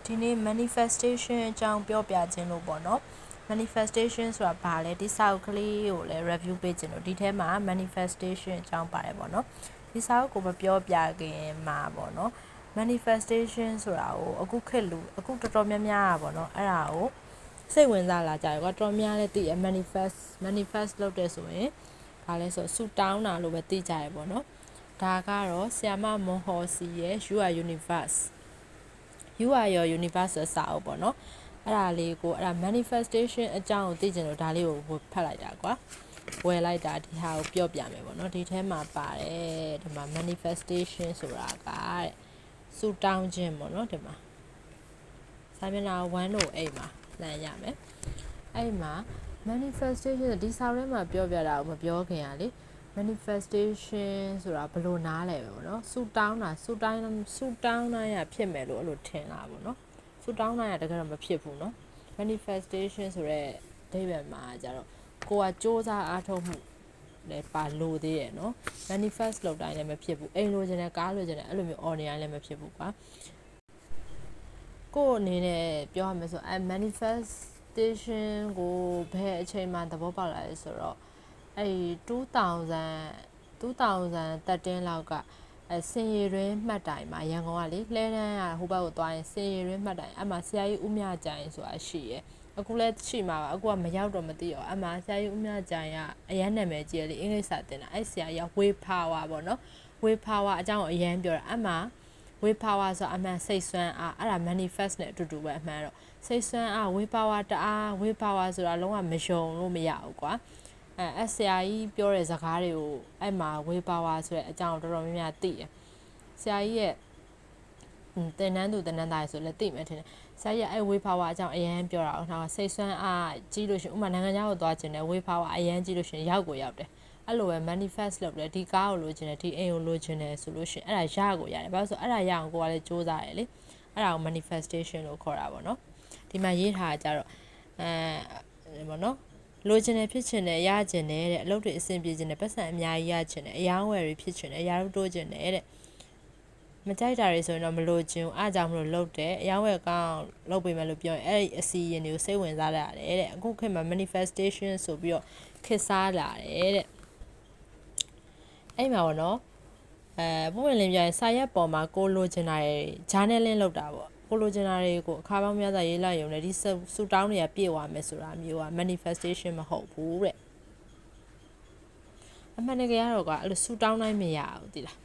ဒီနေ့ manifestation အကြောင်းပြောပြခြင်းလို့ပေါ့နော် manifestation ဆိုတာဘာလဲဒီစာအုပ်ကလေးကိုလည်း review ပေးခြင်းလို့ဒီထဲမှာ manifestation အကြောင်းပါတယ်ပေါ့နော်ဒီစာအုပ်ကိုမပြောပြခင်မှာပေါ့နော် manifestation ဆိုတာကိုအခုခေတ်လူအခုတော်တော်များများอ่ะပေါ့နော်အဲ့ဒါကိုစိတ်ဝင်စားလာကြတယ်ကွာတော်များလည်းသိရ manifest လုပ်တဲ့ဆိုရင်ဘာလဲဆိုဆူတောင်းတာလို့ပဲသိကြရပေါ့နော်ဒါကတော့ဆီယာမမွန်ဟော်စီရဲ့ You Are Universe You Are Your Universe စာအုပ်ပေါ့နော်အဲ့ဒါလေးကိုအဲ့ဒါ manifestation အကြောင်းကိုသိချင်လို့ဒါလေးကိုဖတ်လိုက်တာကွာဝယ်လိုက်တာဒီဟာကိုပြောပြမယ်ပေါ့နော်ဒီထဲမှာပါတယ်ဒီမှာ manifestation ဆိုတာကတဲ့ဆူတောင်းခြင်းပေါ့နော်ဒီမှာစာမျက်နှာ1လို့အဲ့မှာလှမ်းရမယ်အဲ့မှာ manifestation ဒီစာအုပ်ထဲမှာပြောပြတာကိုမပြောခင်อ่ะလေ manifestation ဆိုတာဘယ်လိုနားလဲပဲပေါ့နော်ဆူတောင်းတိုင်းရဖြစ်မယ်လို့အဲ့လိုထင်တာပေါ့နော်ဆူတောင်းတိုင်းရတကယ်တော့မဖြစ်ဘူးเนาะ manifestation ဆိုရဲအဓိပ္ပာယ်မှာကျတော့ကိုကစ조사အားထုတ်မှုလည်းပါလို့သေးရဲ့เนาะ manifest လုပ်တိုင်းလည်းမဖြစ်ဘူးအိမ်လိုချင်တယ်ကားလိုချင်တယ်အဲ့လိုမျိုး order လည်းမဖြစ်ဘူးကွာကိုအနေနဲ့ပြောရမယ်ဆိုmanifestation ကိုဘယ်အချိန်မှသဘောပေါက်လာလဲဆိုတော့အဲ့2013လောက်ကစင်ရည်ရင်းမှတ်တိုင်မှာရန်ကုန်ကလေလှဲတန်းကဟိုဘက်ကိုသွားရင်စင်ရည်ရင်းမှတ်တိုင်အမှဆရာကြီးဦးမြကြိုင်ဆိုတာရှိရယ်အခုလည်းရှိမှာပါအခုကမရောက်တော့မသိရောအမှဆရာကြီးဦးမြကြိုင်ကအရန်နာမည်ကြီးလေအင်္ဂလိပ်စာသင်တာအဲ့ဆရာကြီးက way power ပေါ့နော် way power အကြောင်းကိုအရန်ပြောတာအမှ way power ဆိုတာအမှန်စိတ်ဆွမ်းအားအဲ့ဒါ manifest နဲ့အတူတူပဲအမှန်တော့စိတ်ဆွမ်းအား way power တအား way power ဆိုတာလုံးဝမယုံလို့မရဘူးကွာဆရာကြီးပြောတဲ့စကားတွေကိုအဲ့မှာ way power ဆိုတဲ့အကြောင်းတော်တော်များများသိတယ်ဆရာကြီးရဲ့တင်နန်းသူတင်နန်းသားဆိုလည်းသိမယ်ထင်တယ်ဆရာကြီးအဲ့ way power အကြောင်းအရန်ပြောတာတော့စိတ်ဆွမ်းအားကြီးလို့ရှိရင်ဥမာနိုင်ငံခြားကိုသွားခြင်းနဲ့ way power အရန်ကြီးလို့ရှိရင်ရောက်ကိုရောက်တယ်အဲ့လိုပဲ manifest လုပ်တယ်ဒီကားကိုလိုချင်တယ်ဒီအိမ်ကိုလိုချင်တယ်ဆိုလို့ရှိရင်အဲ့ဒါရကိုရတယ်ဘာလို့ဆိုအဲ့ဒါရအောင်ကိုကလည်းစူးစမ်းရတယ်လေအဲ့ဒါကို manifestation လို့ခေါ်တာပေါ့နော်ဒီမှာရေးထားတာကြတော့ပေါ့နော်လိုချင်တယ်ဖြစ်ချင်တယ်ရချင်တယ်တဲ့အလုပ်တွေအဆင်ပြေချင်တယ်ပတ်စံအများကြီးရချင်တယ်အယောင်းဝယ်တွေဖြစ်ချင်တယ်အရာတို့တိုးချင်တယ်တဲ့မကြိုက်တာတွေဆိုရင်တော့မလိုချင်ဘူးအားကြောင့်မလို့လုပ်တယ်အယောင်းဝယ်ကောင်းလုပ်ပေးမယ်လို့ပြောရင်အဲ့ဒီအစီအရင်တွေကိုစိတ်ဝင်စားရတယ်တဲ့အခုခေတ်မှာ manifestation ဆိုပြီးတော့ခေတ်စားလာတယ်တဲ့အဲ့မှာပေါ့နော်ပုံဝင်လင်းပြရင်စာရက်ပေါ်မှာကိုလိုချင်တာတွေ journaling လုပ်တာပေါ့ကိုလိုချင်တာတွေကိုအခါပေါင်းများစွာရေးလိုက်ရုံနဲ့ဒီဆူတောင်းတွေကပြည့်သွားမယ်ဆိုတာမျိုးက manifestation မဟုတ်ဘူးတဲ့အမှန်တကယ်ကတော့ကအဲ့လိုဆူတောင်းတိုင်းမရဘူးသိလား